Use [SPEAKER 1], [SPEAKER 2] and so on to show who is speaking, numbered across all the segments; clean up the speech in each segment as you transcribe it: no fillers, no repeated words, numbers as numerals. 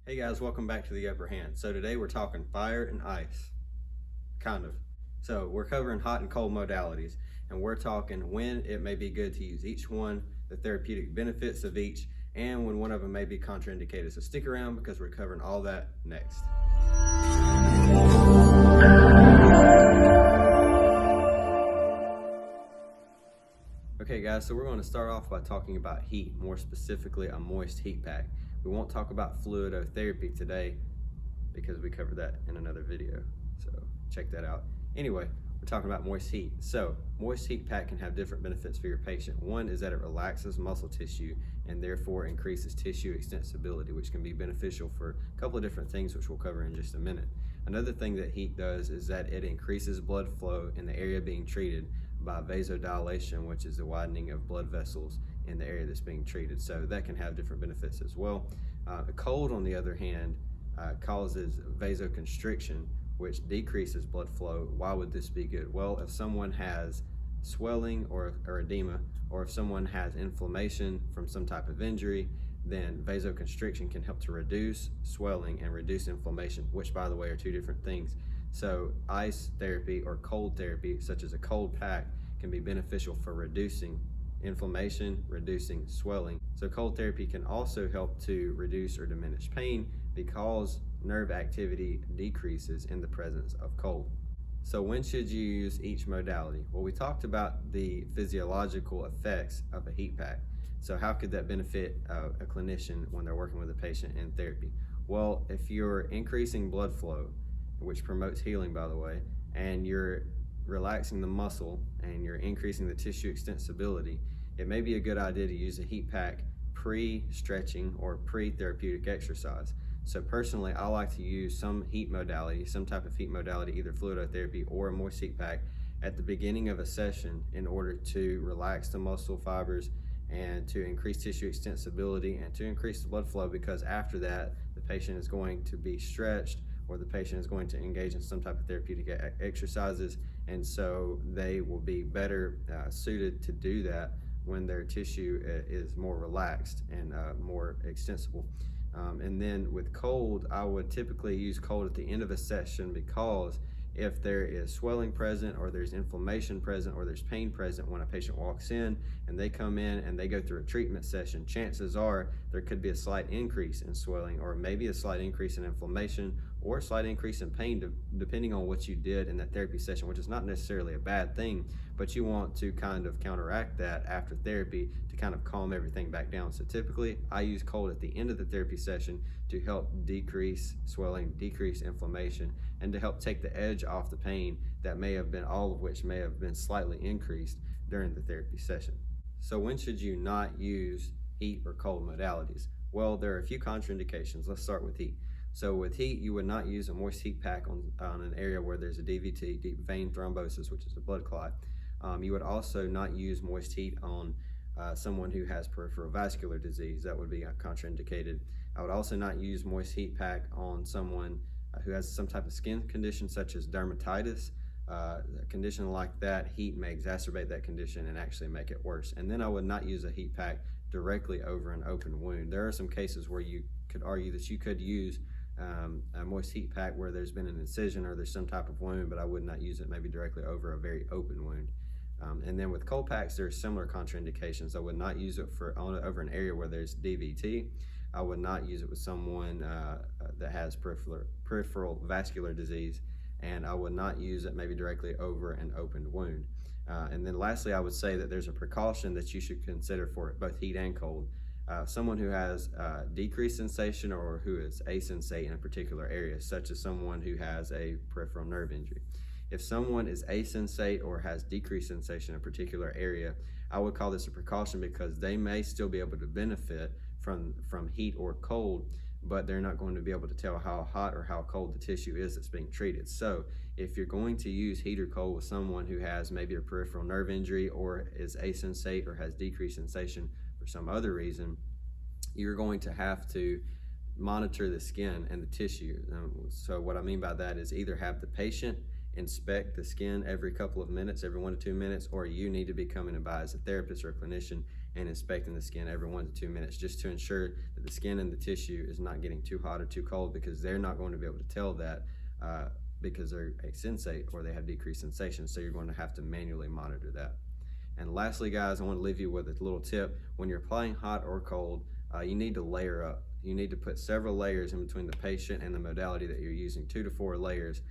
[SPEAKER 1] Hey guys, welcome back to The Upper Hand. So today we're talking fire and ice, kind of. So we're covering hot and cold modalities, and we're talking when it may be good to use each one, the therapeutic benefits of each, and when one of them may be contraindicated. So stick around because we're covering all that next. Okay guys, so we're going to start off by talking about heat, more specifically a moist heat pack. We won't talk about fluidotherapy today because we covered that in another video, so check that out. Anyway, we're talking about moist heat. So moist heat pack can have different benefits for your patient. One is that it relaxes muscle tissue and therefore increases tissue extensibility, which can be beneficial for a couple of different things, which we'll cover in just a minute. Another thing that heat does is that it increases blood flow in the area being treated by vasodilation, which is the widening of blood vessels in the area that's being treated. So that can have different benefits as well. The cold, on the other hand, causes vasoconstriction, which decreases blood flow. Why would this be good? Well, if someone has swelling or edema, or if someone has inflammation from some type of injury, then vasoconstriction can help to reduce swelling and reduce inflammation, which, by the way, are two different things. So ice therapy or cold therapy, such as a cold pack, can be beneficial for reducing inflammation, reducing swelling. So cold therapy can also help to reduce or diminish pain because nerve activity decreases in the presence of cold. So when should you use each modality? Well, we talked about the physiological effects of a heat pack. So how could that benefit a clinician when they're working with a patient in therapy? Well, if you're increasing blood flow, which promotes healing, by the way, and you're relaxing the muscle and you're increasing the tissue extensibility, it may be a good idea to use a heat pack pre-stretching or pre-therapeutic exercise. So personally, I like to use some heat modality, some type of heat modality, either fluidotherapy or a moist heat pack at the beginning of a session in order to relax the muscle fibers and to increase tissue extensibility and to increase the blood flow, because after that, the patient is going to be stretched or the patient is going to engage in some type of therapeutic exercises, and so they will be better suited to do that when their tissue is more relaxed and more extensible. And then with cold, I would typically use cold at the end of a session, because if there is swelling present or there's inflammation present or there's pain present when a patient walks in and they come in and they go through a treatment session, chances are there could be a slight increase in swelling or maybe a slight increase in inflammation or a slight increase in pain, depending on what you did in that therapy session, which is not necessarily a bad thing, but you want to kind of counteract that after therapy to kind of calm everything back down. So typically I use cold at the end of the therapy session to help decrease swelling, decrease inflammation, and to help take the edge off the pain that may have been, all of which may have been slightly increased during the therapy session. So when should you not use heat or cold modalities? Well, there are a few contraindications. Let's start with heat. So with heat, you would not use a moist heat pack on an area where there's a DVT, deep vein thrombosis, which is a blood clot. You would also not use moist heat on someone who has peripheral vascular disease. That would be contraindicated. I would also not use moist heat pack on someone who has some type of skin condition such as dermatitis. A condition like that, heat may exacerbate that condition and actually make it worse. And then I would not use a heat pack directly over an open wound. There are some cases where you could argue that you could use a moist heat pack where there's been an incision or there's some type of wound, but I would not use it maybe directly over a very open wound. And then with cold packs, there are similar contraindications. I would not use it over an area where there's DVT. I would not use it with someone that has peripheral vascular disease, and I would not use it maybe directly over an open wound. And then lastly, I would say that there's a precaution that you should consider for both heat and cold. Someone who has decreased sensation or who is asensate in a particular area, such as someone who has a peripheral nerve injury. If someone is asensate or has decreased sensation in a particular area, I would call this a precaution, because they may still be able to benefit from heat or cold, but they're not going to be able to tell how hot or how cold the tissue is that's being treated. So if you're going to use heat or cold with someone who has maybe a peripheral nerve injury or is asensate or has decreased sensation for some other reason, you're going to have to monitor the skin and the tissue. So what I mean by that is either have the patient inspect the skin every couple of minutes, every 1 to 2 minutes, or you need to be coming by as a therapist or a clinician and inspecting the skin every 1 to 2 minutes, just to ensure that the skin and the tissue is not getting too hot or too cold, because they're not going to be able to tell that because they're asensate or they have decreased sensation. So you're going to have to manually monitor that. And lastly, guys, I want to leave you with a little tip. When you're applying hot or cold, you need to layer up. You need to put several layers in between the patient and the modality that you're using, 2 to 4 layers.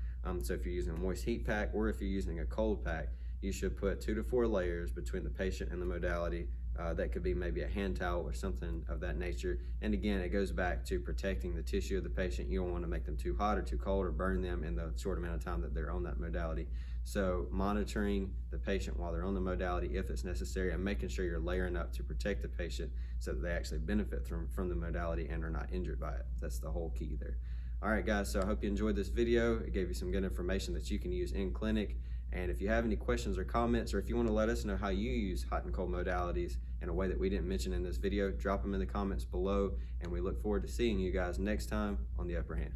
[SPEAKER 1] So if you're using a moist heat pack or if you're using a cold pack, you should put 2 to 4 layers between the patient and the modality. That could be maybe a hand towel or something of that nature. And again, it goes back to protecting the tissue of the patient. You don't want to make them too hot or too cold or burn them in the short amount of time that they're on that modality. So monitoring the patient while they're on the modality if it's necessary, and making sure you're layering up to protect the patient so that they actually benefit from the modality and are not injured by it. That's the whole key there. All right, guys, so I hope you enjoyed this video. It gave you some good information that you can use in clinic. And if you have any questions or comments, or if you want to let us know how you use hot and cold modalities in a way that we didn't mention in this video, drop them in the comments below, and we look forward to seeing you guys next time on The Upper Hand.